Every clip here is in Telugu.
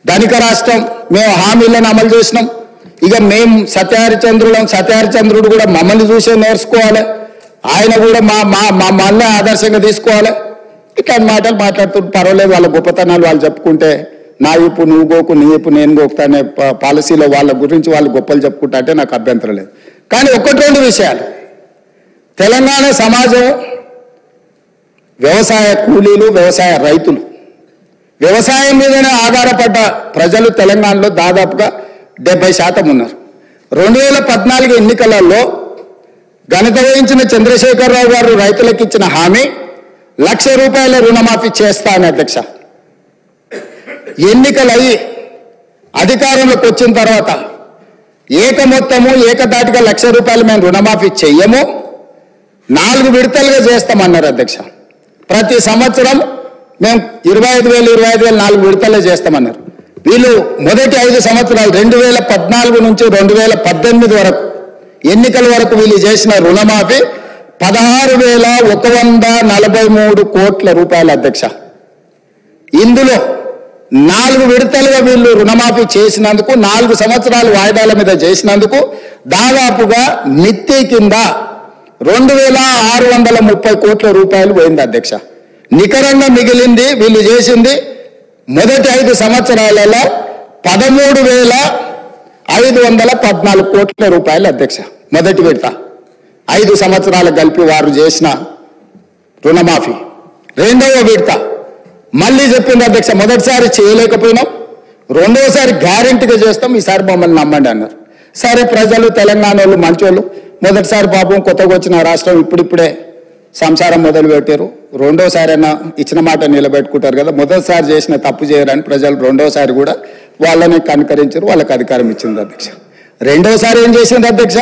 ధనిక రాష్ట్రం, మేము హామీలను అమలు చేసినాం. ఇక మేము సత్యహరిచంద్రుడు కూడా మమ్మల్ని చూసే నేర్చుకోవాలి, ఆయన కూడా మమ్మల్ని ఆదర్శంగా తీసుకోవాలి. ఇట్లాంటి మాటలు మాట్లాడుతుంటే పర్వాలేదు, వాళ్ళ గొప్పతనాలు వాళ్ళు చెప్పుకుంటే, నా ఇప్పు నువ్వు గోకు, నీ ఇప్పు నేను గోకుతా అనే పాలసీలో వాళ్ళ గురించి వాళ్ళు గొప్పలు చెప్పుకుంటా అంటే నాకు అభ్యంతరం లేదు. కానీ ఒకటి రెండు విషయాలు, తెలంగాణ సమాజం వ్యవసాయ కూలీలు, వ్యవసాయ రైతులు, వ్యవసాయం మీదనే ఆధారపడ్డ ప్రజలు తెలంగాణలో దాదాపుగా 70% ఉన్నారు. 2014 ఎన్నికలలో ఘనత వహించిన చంద్రశేఖరరావు గారు రైతులకు ఇచ్చిన హామీ ₹1,00,000 రుణమాఫీ చేస్తా అని అధ్యక్ష. ఎన్నికలయ్యి అధికారంలోకి వచ్చిన తర్వాత ఏకదాటిగా ₹1,00,000 మేము రుణమాఫీ చెయ్యము, 4 విడతలుగా చేస్తామన్నారు అధ్యక్ష. ప్రతి సంవత్సరం మేము 25,000 4 విడతలే చేస్తామన్నారు. వీళ్ళు మొదటి 5 సంవత్సరాలు 2014 నుంచి 2018 వరకు ఎన్నికల వరకు వీళ్ళు చేసిన రుణమాఫీ ₹16,143 కోట్ల అధ్యక్ష. ఇందులో 4 విడతలుగా వీళ్ళు రుణమాఫీ చేసినందుకు, 4 సంవత్సరాలు వాయిదాల మీద చేసినందుకు దాదాపుగా మిత్తి కింద ₹2,630 కోట్ల పోయింది అధ్యక్ష. నికరంగా మిగిలింది వీళ్ళు చేసింది మొదటి 5 సంవత్సరాలలో ₹13,514 కోట్ల అధ్యక్ష. మొదటి విడత 5 సంవత్సరాలు కలిపి వారు చేసిన రుణమాఫీ. రెండవ విడత మళ్ళీ చెప్పింది అధ్యక్ష, మొదటిసారి చేయలేకపోయినాం, రెండవసారి గ్యారెంటీగా చేస్తాం, ఈసారి మమ్మల్ని నమ్మండి అన్నారు. సరే, ప్రజలు తెలంగాణ వాళ్ళు మంచోళ్ళు, మొదటిసారి పాపం కొత్తగా వచ్చిన రాష్ట్రం ఇప్పుడిప్పుడే సంసారం మొదలు పెట్టారు, రెండోసారి అయినా ఇచ్చిన మాట నిలబెట్టుకుంటారు కదా, మొదటిసారి చేసిన తప్పు చేయరని ప్రజలు రెండోసారి కూడా వాళ్ళని కనుకరించారు, వాళ్ళకి అధికారం ఇచ్చింది అధ్యక్ష. రెండోసారి ఏం చేసింది అధ్యక్ష,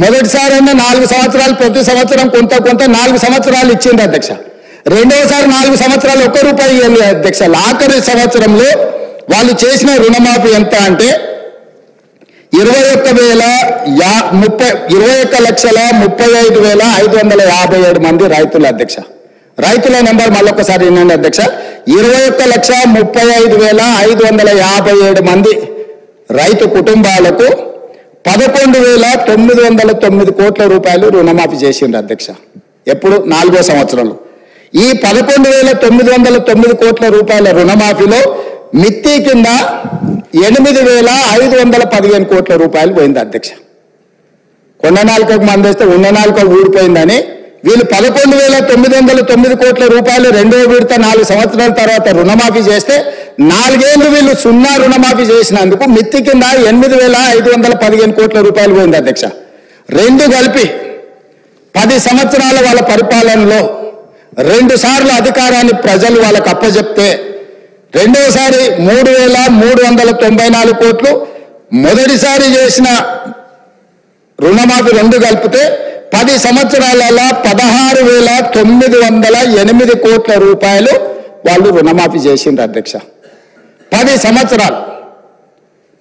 మొదటిసారి అయినా 4 సంవత్సరాలు ప్రతి సంవత్సరం కొంత 4 సంవత్సరాలు ఇచ్చింది అధ్యక్ష. రెండవసారి 4 సంవత్సరాలు ₹1 ఇవ్వాలి అధ్యక్ష. ఆఖరి సంవత్సరంలో వాళ్ళు చేసిన రుణమాఫీ ఎంత అంటే 21,35,557 మంది రైతులు అధ్యక్ష. రైతుల నెంబర్ మళ్ళొకసారి వినండి అధ్యక్ష, 21,35,557 మంది రైతు కుటుంబాలకు ₹11,909 కోట్ల రుణమాఫీ చేసింది అధ్యక్ష. ఎప్పుడు? 4వ సంవత్సరంలో. ఈ ₹11,909 కోట్ల రుణమాఫీలో మిత్తి కింద ₹8,515 కోట్ల పోయింది అధ్యక్ష. కొండ నాలుకకు మందేస్తే ఉన్న నాలుక ఊడిపోయిందని వీళ్ళు ₹11,909 కోట్ల రెండో విడత 4 సంవత్సరాల తర్వాత రుణమాఫీ చేస్తే 4 ఏళ్ళు వీళ్ళు 0 రుణమాఫీ చేసినందుకు మిత్తి కింద ₹8,515 కోట్ల పోయింది అధ్యక్ష. రెండు కలిపి 10 సంవత్సరాల వాళ్ళ పరిపాలనలో 2 సార్లు అధికారాన్ని ప్రజలు వాళ్ళకు అప్పచెప్తే రెండోసారి 3,394 కోట్లు, మొదటిసారి చేసిన రుణమాఫీ 2 కలిపితే 10 సంవత్సరాలలో 16,908 కోట్ల వాళ్ళు రుణమాఫీ చేసిండ్రు అధ్యక్ష. 10 సంవత్సరాలు,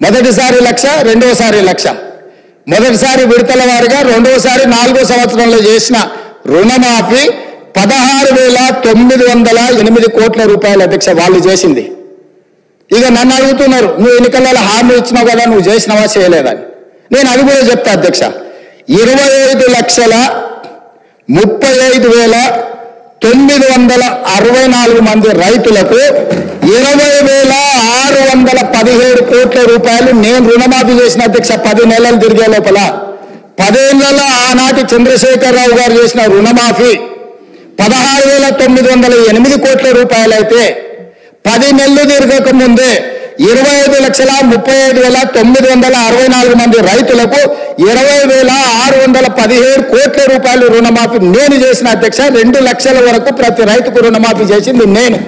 మొదటిసారి 1,00,000, రెండోసారి 1,00,000, మొదటిసారి విడతల వారిగా, రెండోసారి 4వ సంవత్సరంలో చేసిన రుణమాఫీ 16,908 కోట్ల అధ్యక్ష వాళ్ళు చేసింది. ఇక నన్ను అడుగుతున్నారు, నువ్వు ఎన్నికలలో హామీ ఇచ్చినావు కదా, నువ్వు చేసినావా చేయలేదని. నేను అది కూడా చెప్తా అధ్యక్ష. 25,35,964 మంది రైతులకు 20,617 కోట్ల నేను రుణమాఫీ చేసిన అధ్యక్ష. 10 నెలలు తిరిగే లోపల 10 ఏళ్లలో ఆనాటి చంద్రశేఖరరావు గారు చేసిన రుణమాఫీ 16,908 కోట్ల అయితే 10 నెలలు తిరగక ముందే 25,35,964 మంది రైతులకు 20,617 కోట్ల రుణమాఫీ నేను చేసిన అధ్యక్ష. 2 లక్షల వరకు ప్రతి రైతుకు రుణమాఫీ చేసింది నేను.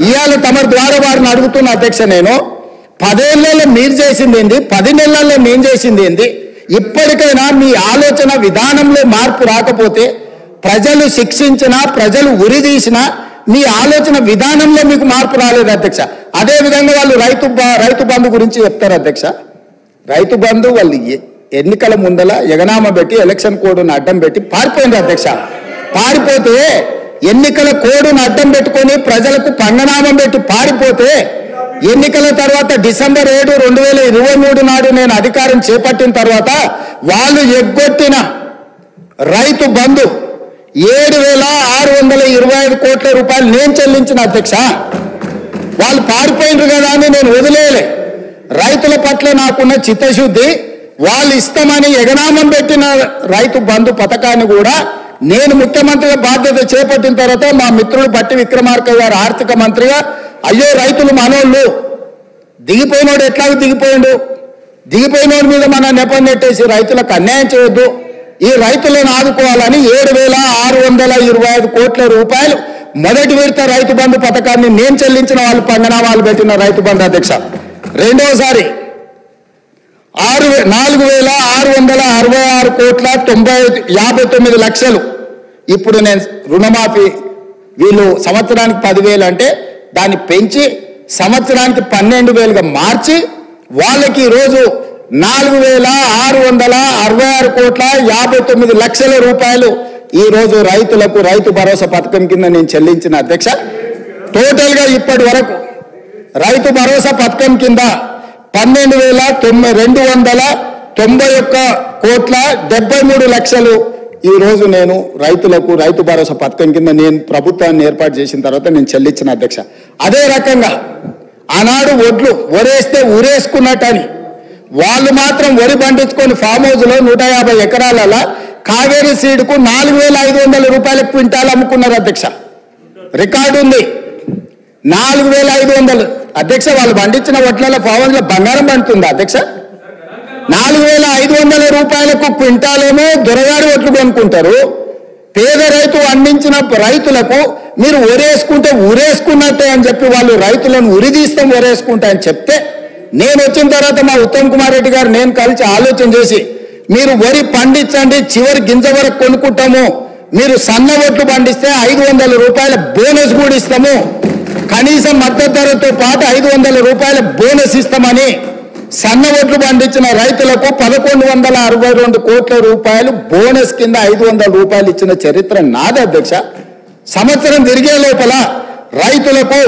ఇవాళ తమ ద్వారా వారిని అడుగుతున్న అధ్యక్ష, నేను 10 ఏళ్లలో మీరు చేసింది ఏంది, 10 నెలల్లో మేము చేసింది ఏంది? ఇప్పటికైనా మీ ఆలోచన విధానంలో మార్పు రాకపోతే, ప్రజలు శిక్షించినా, ప్రజలు ఉరిదీసినా మీ ఆలోచన విధానంలో మీకు మార్పు రాలేదు అధ్యక్ష. అదే విధంగా వాళ్ళు రైతు బంధు గురించి చెప్తారు అధ్యక్ష. రైతు బంధు వాళ్ళు ఎన్నికల ముందల ఎగనామ పెట్టి ఎలక్షన్ కోడ్ను అడ్డం పెట్టి పారిపోయింది అధ్యక్ష. పారిపోతే ఎన్నికల కోడ్ను అడ్డం పెట్టుకొని ప్రజలకు పంగనామం పెట్టి పారిపోతే ఎన్నికల తర్వాత డిసెంబర్ 7, 2023 నాడు నేను అధికారం చేపట్టిన తర్వాత వాళ్ళు ఎగ్గొట్టిన రైతు బంధు 7,625 కోట్ల రూపాయలు నేను చెల్లించిన అధ్యక్ష. వాళ్ళు పారిపోయినారు కదా అని నేను వదిలేయలే. రైతుల పట్ల నాకున్న చిత్తశుద్ధి, వాళ్ళు ఇస్తామని ఎగనామం పెట్టిన రైతు బంధు పథకాన్ని కూడా నేను ముఖ్యమంత్రిగా బాధ్యత చేపట్టిన తర్వాత మా మిత్రుడు బట్టి విక్రమార్క గారు ఆర్థిక మంత్రిగా, అయ్యో రైతులు మనోళ్ళు, దిగిపోయినోడు ఎట్లాగో దిగిపోయినోడి మీద మన నెపం నెట్టేసి రైతులకు అన్యాయం చేయొద్దు, ఈ రైతులను ఆదుకోవాలని 7,625 కోట్ల రూపాయలు మొదటి విడత రైతు బంధు పథకాన్ని నేను చెల్లించిన వాళ్ళు పంగనామాలు పెట్టిన రైతు బంధు అధ్యక్ష. రెండవసారి 4,666 కోట్ల 59 లక్షలు. ఇప్పుడు నేను రుణమాఫీ వీళ్ళు సంవత్సరానికి 10,000 అంటే దాన్ని పెంచి సంవత్సరానికి 12,000గా మార్చి వాళ్ళకి ఈరోజు 4,666 కోట్ల 59 లక్షల రూపాయలు ఈరోజు రైతులకు రైతు భరోసా పథకం కింద నేను చెల్లించిన అధ్యక్ష. టోటల్గా ఇప్పటి వరకు రైతు భరోసా పథకం కింద 12,291 కోట్ల 73 లక్షలు ఈరోజు నేను రైతులకు రైతు భరోసా పథకం కింద నేను ప్రభుత్వాన్ని ఏర్పాటు చేసిన తర్వాత నేను చెల్లించిన అధ్యక్ష. అదే రకంగా ఆనాడు వరేస్తే ఊరేసుకున్నట్టని వాళ్ళు మాత్రం వరి పండించుకొని ఫామ్ హౌస్లో 150 ఎకరాల కావేరీ సీడ్కు 4,500 రూపాయల క్వింటాల్ అమ్ముకున్నారు అధ్యక్ష. రికార్డు ఉంది. 4,500 అధ్యక్ష. వాళ్ళు పండించిన వడ్ల ఫామ్ హౌస్లో బంగారం పండుతుంది అధ్యక్ష. 4,500 రూపాయలకు క్వింటాలేమో దొరగాడి ఒట్లు కొనుక్కుంటారు. పేద రైతు పండించిన రైతులకు మీరు ఊరేసుకుంటే ఊరేసుకున్నట్టే అని చెప్పి వాళ్ళు రైతులను ఉరిదీస్తాం ఊరేసుకుంటా అని చెప్తే, నేను వచ్చిన తర్వాత మా ఉత్తమ్ కుమార్ రెడ్డి గారు నేను కలిసి ఆలోచన చేసి, మీరు వరి పండించండి, చివరి గింజ వరకు కొనుక్కుంటాము, మీరు సన్న ఒట్లు పండిస్తే 500 రూపాయల బోనస్ కూడా ఇస్తాము, కనీసం మద్దతు ధరతో పాటు 500 రూపాయల బోనస్ ఇస్తామని సన్న ఒట్లు పండించిన రైతులకు 1,162 కోట్ల రూపాయలు బోనస్ కింద 500 రూపాయలు ఇచ్చిన చరిత్ర నాది అధ్యక్ష. సంవత్సరం తిరిగే లోపల రైతులకు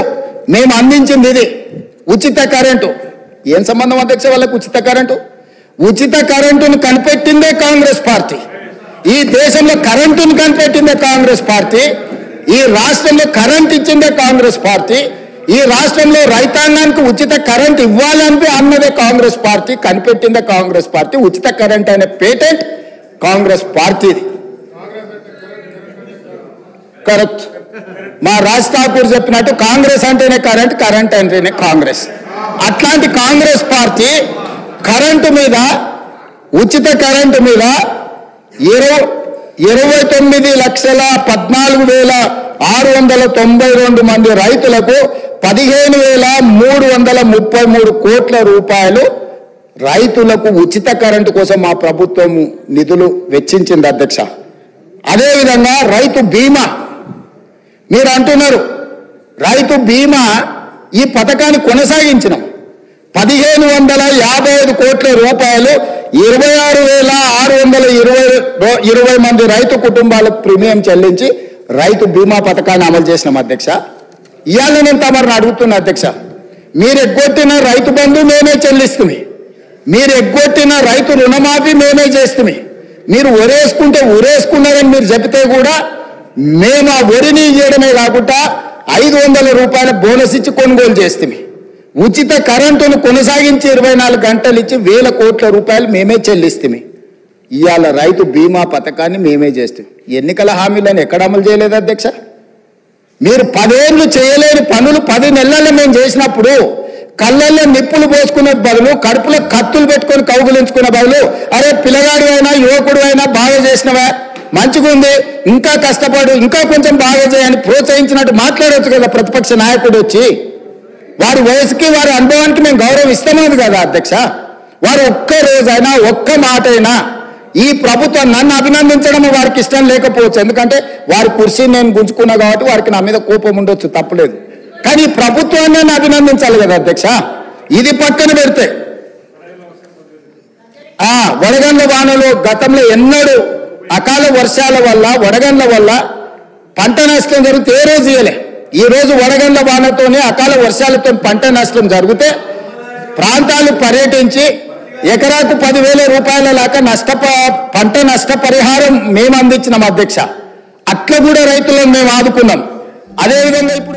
మేము అందించింది ఇది ఉచిత కరెంటు. ఏం సంబంధం అధ్యక్ష వాళ్ళకు ఉచిత కరెంటు? ఉచిత కరెంటును కనిపెట్టిందే కాంగ్రెస్ పార్టీ. ఈ దేశంలో కరెంటును కనిపెట్టిందే కాంగ్రెస్ పార్టీ. ఈ రాష్ట్రంలో కరెంట్ ఇచ్చిందే కాంగ్రెస్ పార్టీ. ఈ రాష్ట్రంలో రైతాంగానికి ఉచిత కరెంట్ ఇవ్వాలని అన్నదే కాంగ్రెస్ పార్టీ. కనిపెట్టిందే కాంగ్రెస్ పార్టీ. ఉచిత కరెంట్ అనే పేటెంట్ కాంగ్రెస్ పార్టీది. కరెక్ట్. మా రాజ్ ఠాకూర్ చెప్పినట్టు కాంగ్రెస్ అంటేనే కరెంట్, కరెంట్ అంటేనే కాంగ్రెస్. అట్లాంటి కాంగ్రెస్ పార్టీ కరెంటు మీద, ఉచిత కరెంటు మీద 29,14,692 మంది రైతులకు 15,333 కోట్ల రూపాయలు రైతులకు ఉచిత కరెంటు కోసం మా ప్రభుత్వం నిధులు వెచ్చించింది అధ్యక్ష. అదేవిధంగా రైతు బీమా మీరు అంటున్నారు, రైతు బీమా ఈ పథకాన్ని కొనసాగించినాం. 1,555 కోట్ల రూపాయలు 26,620 మంది రైతు కుటుంబాలకు ప్రీమియం చెల్లించి రైతు బీమా పథకాన్ని అమలు చేసినాం అధ్యక్ష. ఇవాళ నేను తమరిని అడుగుతున్నా అధ్యక్ష, మీరు ఎగ్గొట్టిన రైతు బంధు మేమే చెల్లిస్తుంది, మీరు ఎగ్గొట్టిన రైతు రుణమాఫీ మేమే చేస్తుంది, మీరు ఒరేసుకుంటే ఊరేసుకున్నారని మీరు చెబితే కూడా మేము ఆ వరిని ఇవ్వడమే కాకుండా 500 రూపాయల బోనస్ ఇచ్చి కొనుగోలు చేస్తుంది. ఉచిత కరెంటును కొనసాగించి 24 గంటలు ఇచ్చి 1,000 కోట్ల రూపాయలు మేమే చెల్లిస్తుంది. ఇవాళ రైతు బీమా పథకాన్ని మేమే చేస్తాం. ఎన్నికల హామీలను ఎక్కడ అమలు చేయలేదు అధ్యక్ష. మీరు 10 ఏళ్ళు చేయలేని పనులు 10 నెలల్లో మేము చేసినప్పుడు కళ్ళల్లో నిప్పులు పోసుకునే బదులు, కడుపులో కత్తులు పెట్టుకొని కౌగులించుకునే బదులు, అరే పిల్లగాడు అయినా యువకుడు అయినా బాగా చేసినవా, మంచిగా ఉంది, ఇంకా కష్టపడు, ఇంకా కొంచెం బాగా చేయని ప్రోత్సహించినట్టు మాట్లాడవచ్చు కదా ప్రతిపక్ష నాయకుడు వచ్చి. వారి వయసుకి వారి అనుభవానికి మేము గౌరవం ఇస్తామని కదా అధ్యక్ష. వారు ఒక్క రోజైనా ఒక్క మాట అయినా ఈ ప్రభుత్వం నన్ను అభినందించడం వారికి ఇష్టం లేకపోవచ్చు, ఎందుకంటే వారి కుర్చీని నేను గుంజుకున్నా కాబట్టి వారికి నా మీద కోపం ఉండొచ్చు, తప్పులేదు. కానీ ప్రభుత్వాన్ని నన్ను అభినందించాలి కదా అధ్యక్ష. ఇది పక్కన పెడితే వడగండ్ల వానలు గతంలో ఎన్నడూ అకాల వర్షాల వల్ల, వడగండ్ల వల్ల పంట నష్టం జరిగితే ఏ రోజు ఇయ్యలే. ఈ రోజు వడగండ్ల వానతోనే అకాల వర్షాలతో పంట నష్టం జరిగితే ప్రాంతాలు పర్యటించి ఎకరాకు 10,000 రూపాయల దాకా పంట నష్టపరిహారం మేము అందించినాం అధ్యక్ష. అట్లా కూడా రైతులను మేము ఆదుకున్నాం. అదేవిధంగా ఇప్పుడు